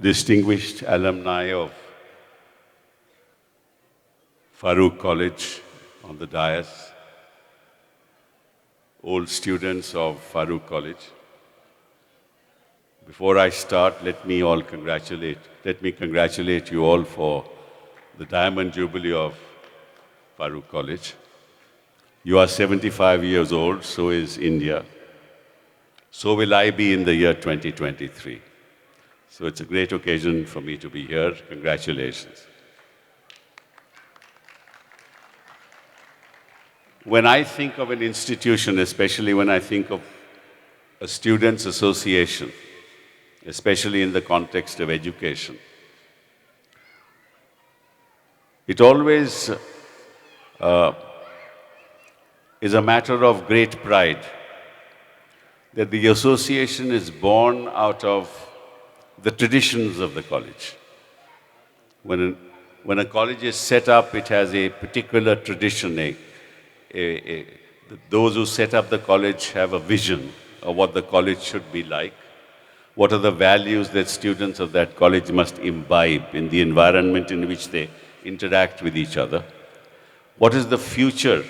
distinguished alumni of Farook College on the dais, old students of Farook College. Before I start, let me congratulate you all for the Diamond Jubilee of Farook College. You are 75 years old, so is India. So will I be in the year 2023. So it's a great occasion for me to be here. Congratulations. When I think of an institution, especially when I think of a students' association, especially in the context of education, it always is a matter of great pride that the association is born out of the traditions of the college. When a college is set up, it has a particular tradition. Those who set up the college have a vision of what the college should be like. What are the values that students of that college must imbibe in the environment in which they interact with each other? What is the future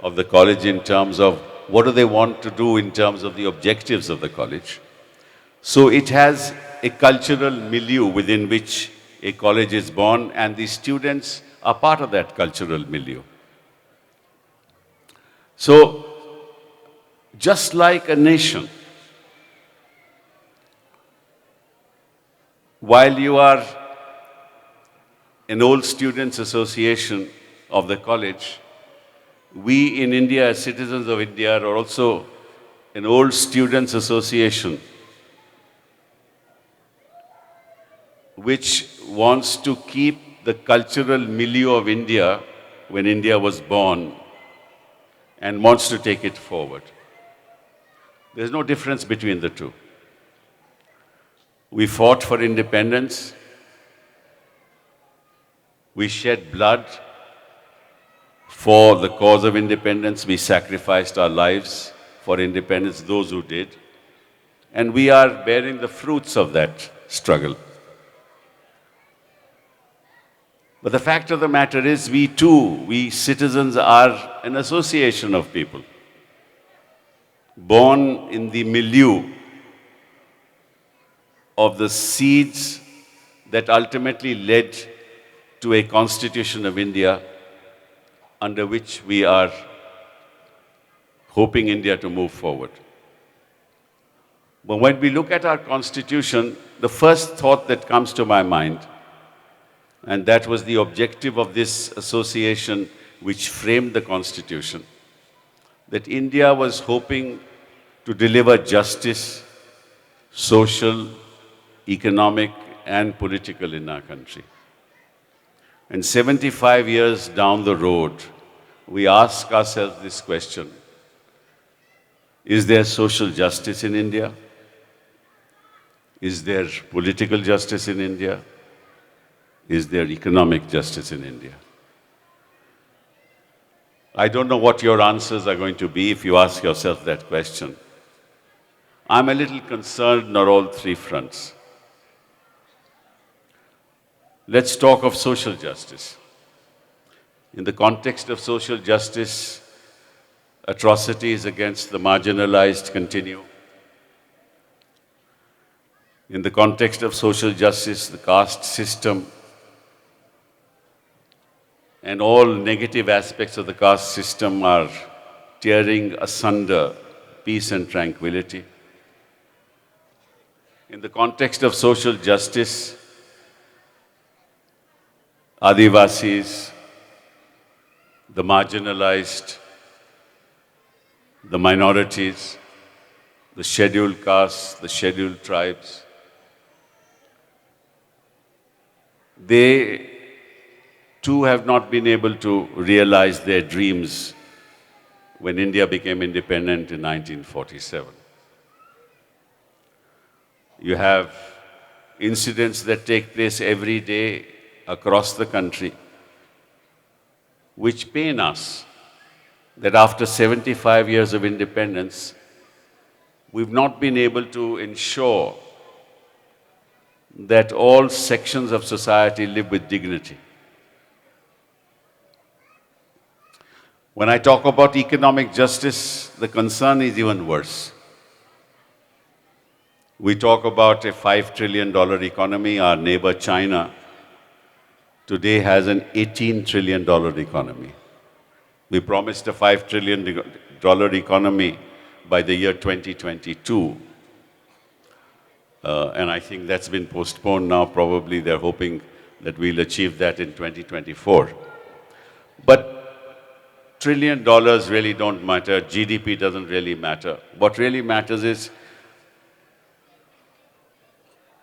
of the college in terms of what do they want to do in terms of the objectives of the college? So it has a cultural milieu within which a college is born, and the students are part of that cultural milieu. So, just like a nation, while you are an old students' association of the college, we in India, as citizens of India, are also an old students' association which wants to keep the cultural milieu of India when India was born and wants to take it forward. There's no difference between the two. We fought for independence. We shed blood for the cause of independence. We sacrificed our lives for independence, those who did. And we are bearing the fruits of that struggle. But the fact of the matter is, we citizens are an association of people, born in the milieu of the seeds that ultimately led to a constitution of India under which we are hoping India to move forward. But when we look at our constitution, the first thought that comes to my mind, and that was the objective of this association which framed the constitution, that India was hoping to deliver justice, social, economic, and political in our country. And 75 years down the road, we ask ourselves this question: is there social justice in India? Is there political justice in India? Is there economic justice in India? I don't know what your answers are going to be if you ask yourself that question. I'm a little concerned on all three fronts. Let's talk of social justice. In the context of social justice, atrocities against the marginalized continue. In the context of social justice, the caste system and all negative aspects of the caste system are tearing asunder peace and tranquility. In the context of social justice, Adivasis, the marginalized, the minorities, the scheduled castes, the scheduled tribes, they too have not been able to realize their dreams when India became independent in 1947. You have incidents that take place every day across the country which pain us, that after 75 years of independence, we've not been able to ensure that all sections of society live with dignity. When I talk about economic justice, the concern is even worse. We talk about a $5 trillion economy. Our neighbor China today has an $18 trillion economy. We promised a $5 trillion economy by the year 2022. And I think that's been postponed now. Probably they're hoping that we'll achieve that in 2024. But $1 trillion really don't matter. GDP doesn't really matter. What really matters is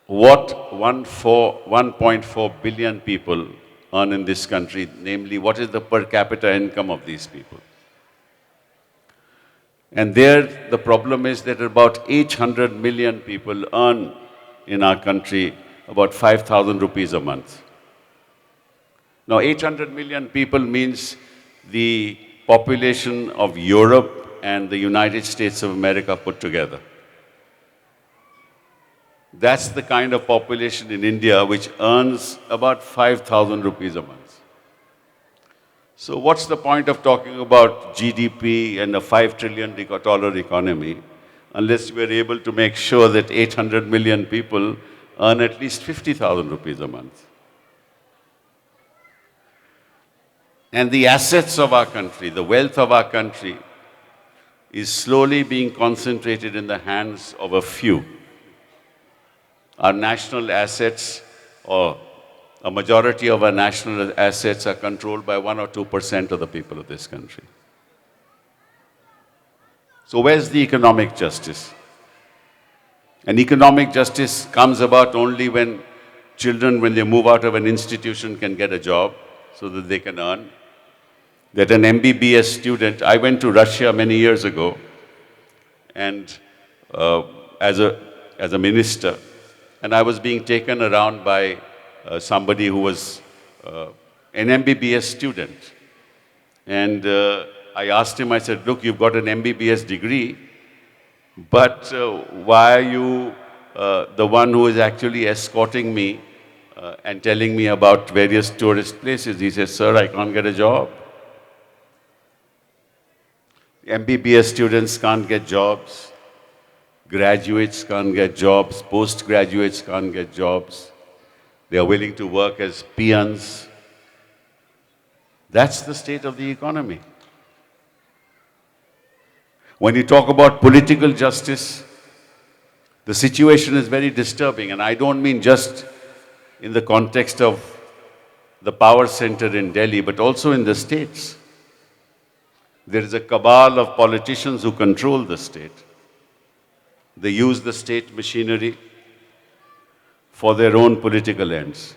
what 1.4 billion people earn in this country, namely what is the per capita income of these people. And there the problem is that about 800 million people earn in our country about 5,000 rupees a month. Now 800 million people means the population of Europe and the United States of America put together. That's the kind of population in India which earns about 5,000 rupees a month. So what's the point of talking about GDP and a $5 trillion economy unless we're able to make sure that 800 million people earn at least 50,000 rupees a month? And the assets of our country, the wealth of our country, is slowly being concentrated in the hands of a few. Our national assets, or a majority of our national assets, are controlled by 1 or 2% of the people of this country. So where's the economic justice? And economic justice comes about only when children, when they move out of an institution, can get a job so that they can earn. That an MBBS student, I went to Russia many years ago, and as a minister, and I was being taken around by somebody who was an MBBS student. And I asked him, I said, look, you've got an MBBS degree, but why are you the one who is actually escorting me and telling me about various tourist places? He says, sir, I can't get a job. MBBS students can't get jobs. Graduates can't get jobs. Postgraduates can't get jobs. They are willing to work as peons. That's the state of the economy. When you talk about political justice, the situation is very disturbing. And I don't mean just in the context of the power center in Delhi, but also in the states. There is a cabal of politicians who control the state. They use the state machinery for their own political ends.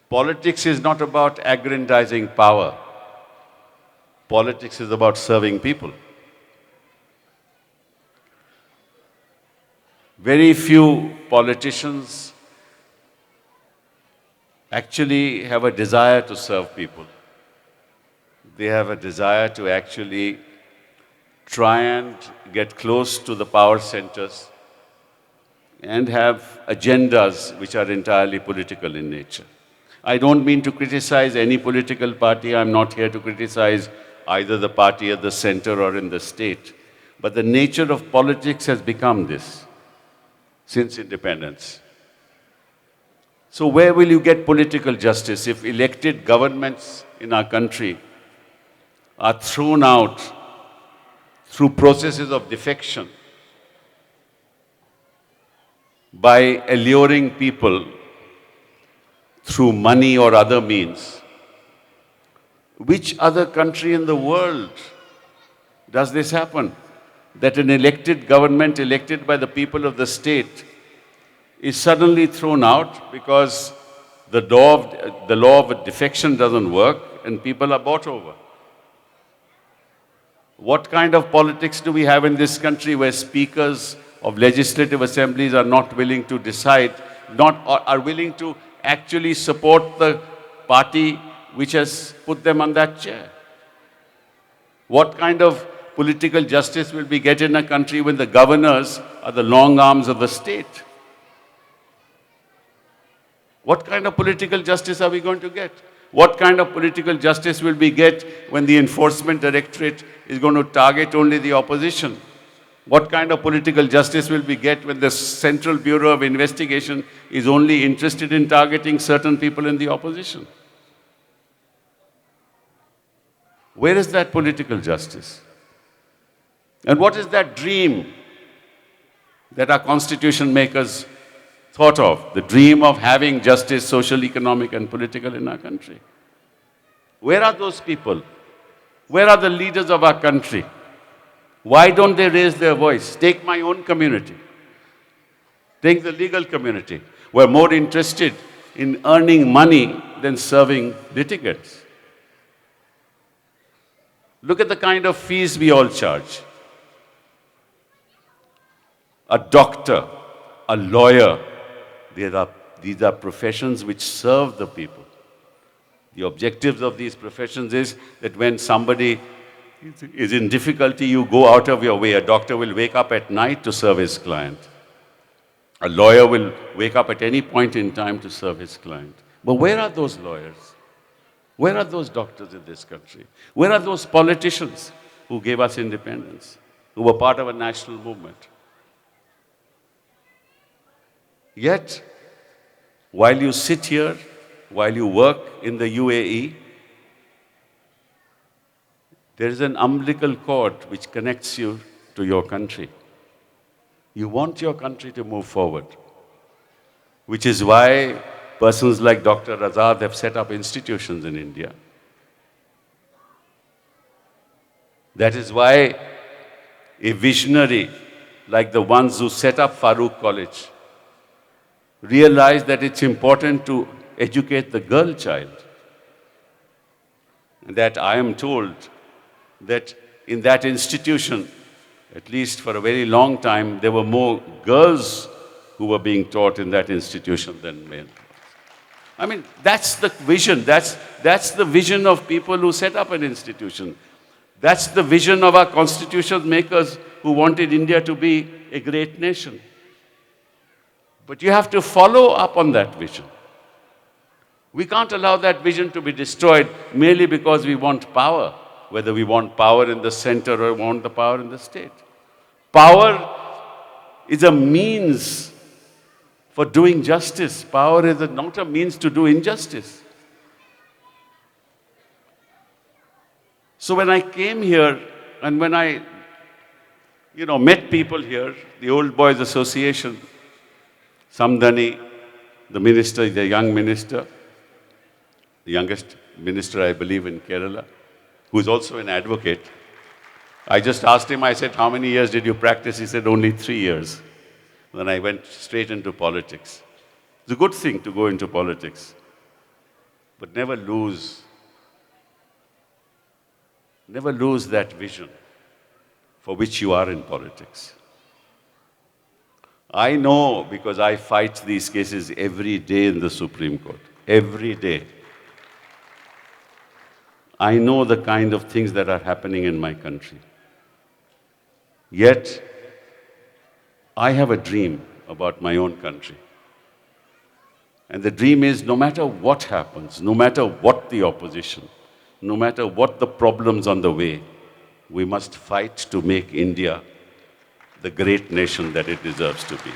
Politics is not about aggrandizing power. Politics is about serving people. Very few politicians actually have a desire to serve people. They have a desire to actually try and get close to the power centers and have agendas which are entirely political in nature. I don't mean to criticize any political party. I'm not here to criticize either the party at the center or in the state. But the nature of politics has become this since independence. So where will you get political justice if elected governments in our country are thrown out through processes of defection by alluring people through money or other means? Which other country in the world does this happen? That an elected government, elected by the people of the state, is suddenly thrown out because the law of defection doesn't work and people are bought over. What kind of politics do we have in this country where speakers of legislative assemblies are not willing to decide, are willing to actually support the party which has put them on that chair? What kind of political justice will we get in a country when the governors are the long arms of the state? What kind of political justice are we going to get? What kind of political justice will we get when the Enforcement Directorate is going to target only the opposition? What kind of political justice will we get when the Central Bureau of Investigation is only interested in targeting certain people in the opposition? Where is that political justice? And what is that dream that our constitution makers thought of? The dream of having justice, social, economic, and political in our country. Where are those people? Where are the leaders of our country? Why don't they raise their voice? Take my own community. Take the legal community. We're more interested in earning money than serving litigants. Look at the kind of fees we all charge. A doctor, a lawyer, these are professions which serve the people. The objectives of these professions is that when somebody is in difficulty, you go out of your way. A doctor will wake up at night to serve his client. A lawyer will wake up at any point in time to serve his client. But where are those lawyers? Where are those doctors in this country? Where are those politicians who gave us independence, who were part of a national movement? Yet, while you sit here, while you work in the UAE, there is an umbilical cord which connects you to your country. You want your country to move forward, which is why persons like Dr. Azad have set up institutions in India. That is why a visionary like the ones who set up Farook College realized that it's important to educate the girl child. And that I am told that in that institution, at least for a very long time, there were more girls who were being taught in that institution than men. I mean, that's the vision. That's the vision of people who set up an institution. That's the vision of our constitution makers who wanted India to be a great nation. But you have to follow up on that vision. We can't allow that vision to be destroyed merely because we want power, whether we want power in the center or want the power in the state. Power is a means for doing justice. Power is not a means to do injustice. So when I came here and when I, met people here, the Old Boys Association, Samdani, the minister, the young minister, the youngest minister, I believe, in Kerala, who is also an advocate. I just asked him, I said, how many years did you practice? He said, only 3 years. Then I went straight into politics. It's a good thing to go into politics, but never lose that vision for which you are in politics. I know because I fight these cases every day in the Supreme Court, every day. I know the kind of things that are happening in my country. Yet, I have a dream about my own country. And the dream is no matter what happens, no matter what the opposition, no matter what the problems on the way, we must fight to make India the great nation that it deserves to be.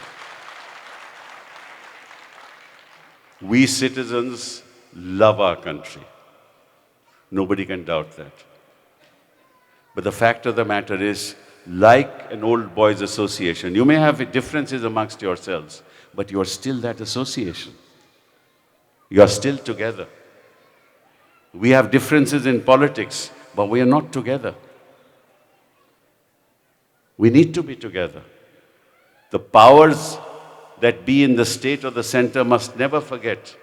We citizens love our country. Nobody can doubt that. But the fact of the matter is, like an old boys association, you may have differences amongst yourselves, but you are still that association. You are still together. We have differences in politics, but we are not together. We need to be together. The powers that be in the state or the center must never forget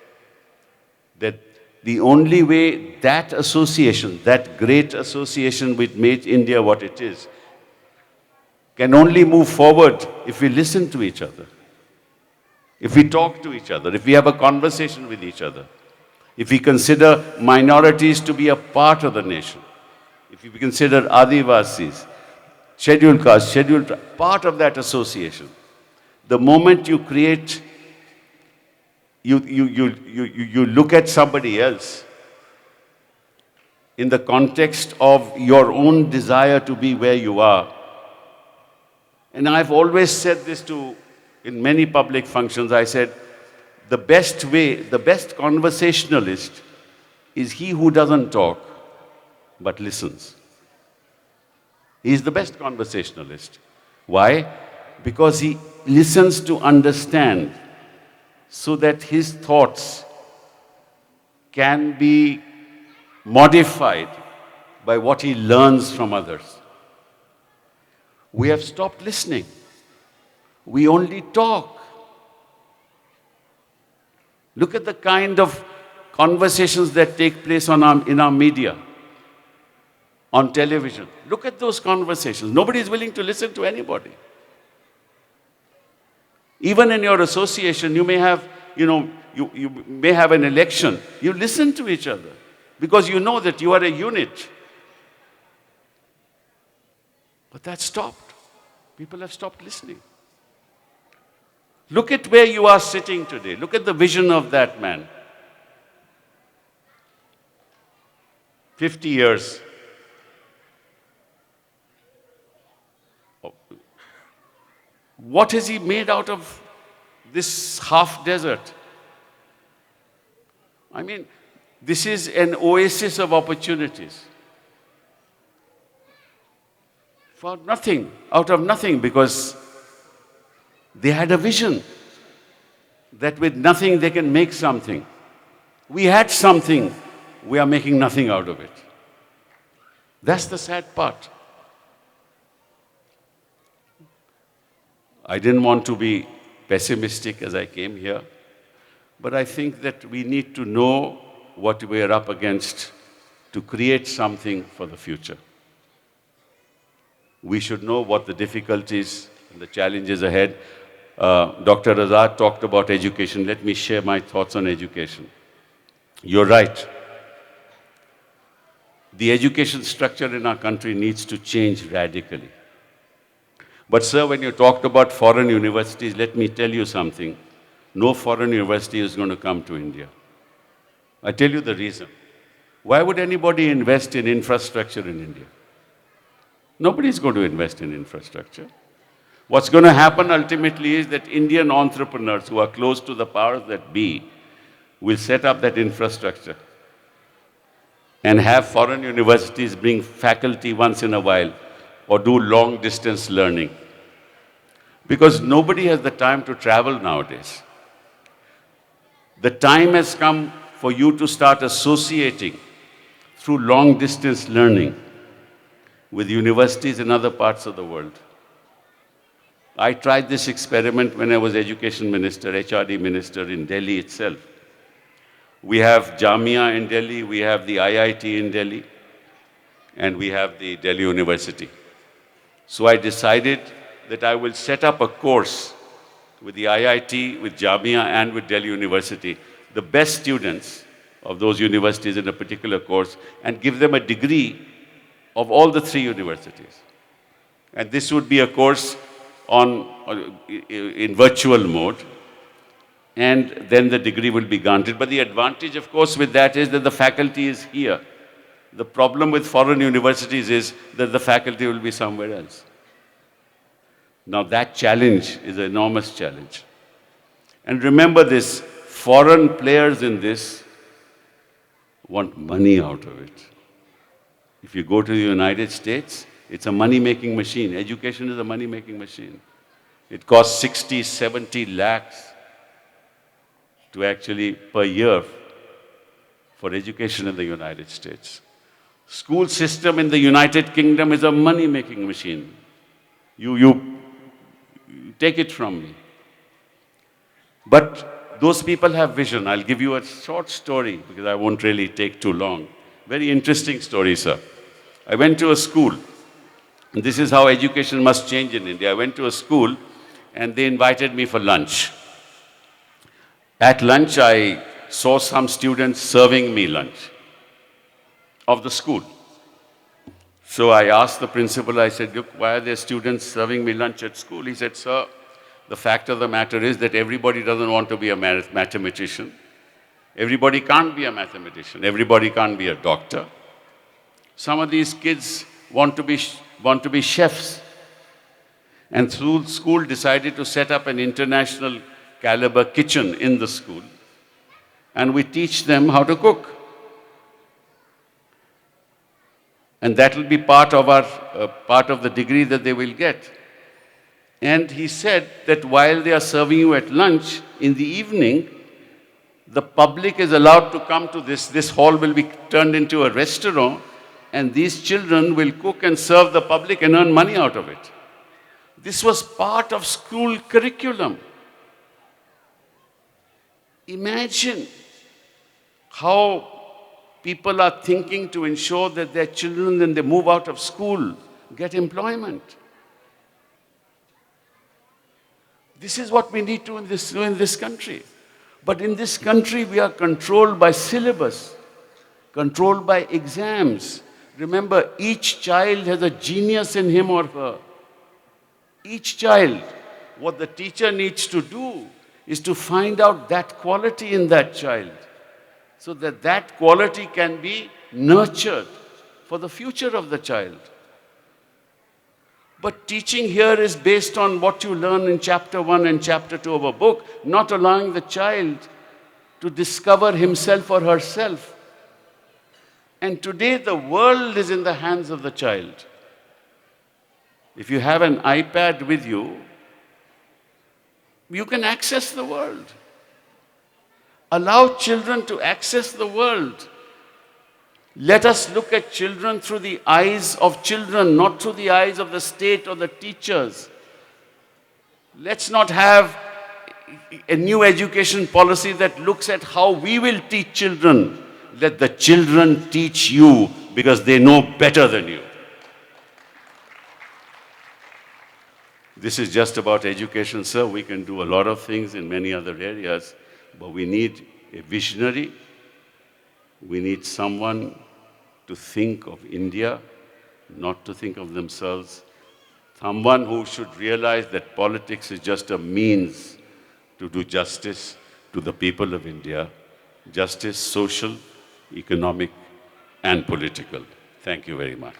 that the only way that association, that great association which made India what it is, can only move forward if we listen to each other, if we talk to each other, if we have a conversation with each other, if we consider minorities to be a part of the nation, if we consider Adivasis, scheduled caste, scheduled part of that association. The moment you create you look at somebody else in the context of your own desire to be where you are. And I've always said this in many public functions, I said, the best conversationalist is he who doesn't talk, but listens. He's the best conversationalist. Why? Because he listens to understand so that his thoughts can be modified by what he learns from others. We have stopped listening. We only talk. Look at the kind of conversations that take place in our media, on television. Look at those conversations. Nobody is willing to listen to anybody. Even in your association, you may have, you may have an election. You listen to each other because you know that you are a unit. But that stopped. People have stopped listening. Look at where you are sitting today. Look at the vision of that man. 50 years. What has he made out of this half desert? I mean, this is an oasis of opportunities. For nothing, out of nothing, because they had a vision that with nothing they can make something. We had something, we are making nothing out of it. That's the sad part. I didn't want to be pessimistic as I came here, but I think that we need to know what we are up against to create something for the future. We should know what the difficulties and the challenges ahead. Dr. Azad talked about education. Let me share my thoughts on education. You're right. The education structure in our country needs to change radically. But sir, when you talked about foreign universities, let me tell you something. No foreign university is going to come to India. I tell you the reason. Why would anybody invest in infrastructure in India? Nobody is going to invest in infrastructure. What's going to happen ultimately is that Indian entrepreneurs who are close to the powers that be will set up that infrastructure and have foreign universities bring faculty once in a while or do long distance learning. Because nobody has the time to travel nowadays. The time has come for you to start associating through long distance learning with universities in other parts of the world. I tried this experiment when I was education minister, HRD minister in Delhi itself. We have Jamia in Delhi, we have the IIT in Delhi, and we have the Delhi University. So I decided that I will set up a course with the IIT, with Jamia, and with Delhi University, the best students of those universities in a particular course, and give them a degree of all the three universities. And this would be a course in virtual mode, and then the degree will be granted. But the advantage, of course, with that is that the faculty is here. The problem with foreign universities is that the faculty will be somewhere else. Now that challenge is an enormous challenge. And remember this, foreign players in this want money out of it. If you go to the United States, it's a money-making machine. Education is a money-making machine. It costs 60, 70 lakhs to actually per year for education in the United States. School system in the United Kingdom is a money-making machine. You take it from me. But those people have vision. I'll give you a short story because I won't really take too long. Very interesting story, sir. I went to a school. And this is how education must change in India. I went to a school and they invited me for lunch. At lunch, I saw some students serving me lunch of the school. So I asked the principal, I said, look, why are there students serving me lunch at school? He said, sir, The fact of the matter is that everybody doesn't want to be a mathematician. Everybody can't be a mathematician. Everybody can't be a doctor. Some of these kids want to be chefs. And school decided to set up an international caliber kitchen in the school. And we teach them how to cook. And that will be part of the degree that they will get. And he said that while they are serving you at lunch, in the evening, the public is allowed to come to this hall will be turned into a restaurant, and these children will cook and serve the public and earn money out of it. This was part of school curriculum. Imagine how people are thinking to ensure that their children, when they move out of school, get employment. This is what we need to do in this country. But in this country, we are controlled by syllabus, controlled by exams. Remember, each child has a genius in him or her. Each child, what the teacher needs to do is to find out that quality in that child, so that that quality can be nurtured for the future of the child. But teaching here is based on what you learn in chapter 1 and chapter 2 of a book, not allowing the child to discover himself or herself. And today the world is in the hands of the child. If you have an iPad with you, you can access the world. Allow children to access the world. Let us look at children through the eyes of children, not through the eyes of the state or the teachers. Let's not have a new education policy that looks at how we will teach children. Let the children teach you, because they know better than you. This is just about education, sir. We can do a lot of things in many other areas, but we need a visionary. We need someone to think of India, not to think of themselves. Someone who should realize that politics is just a means to do justice to the people of India. Justice, social, economic, and political. Thank you very much.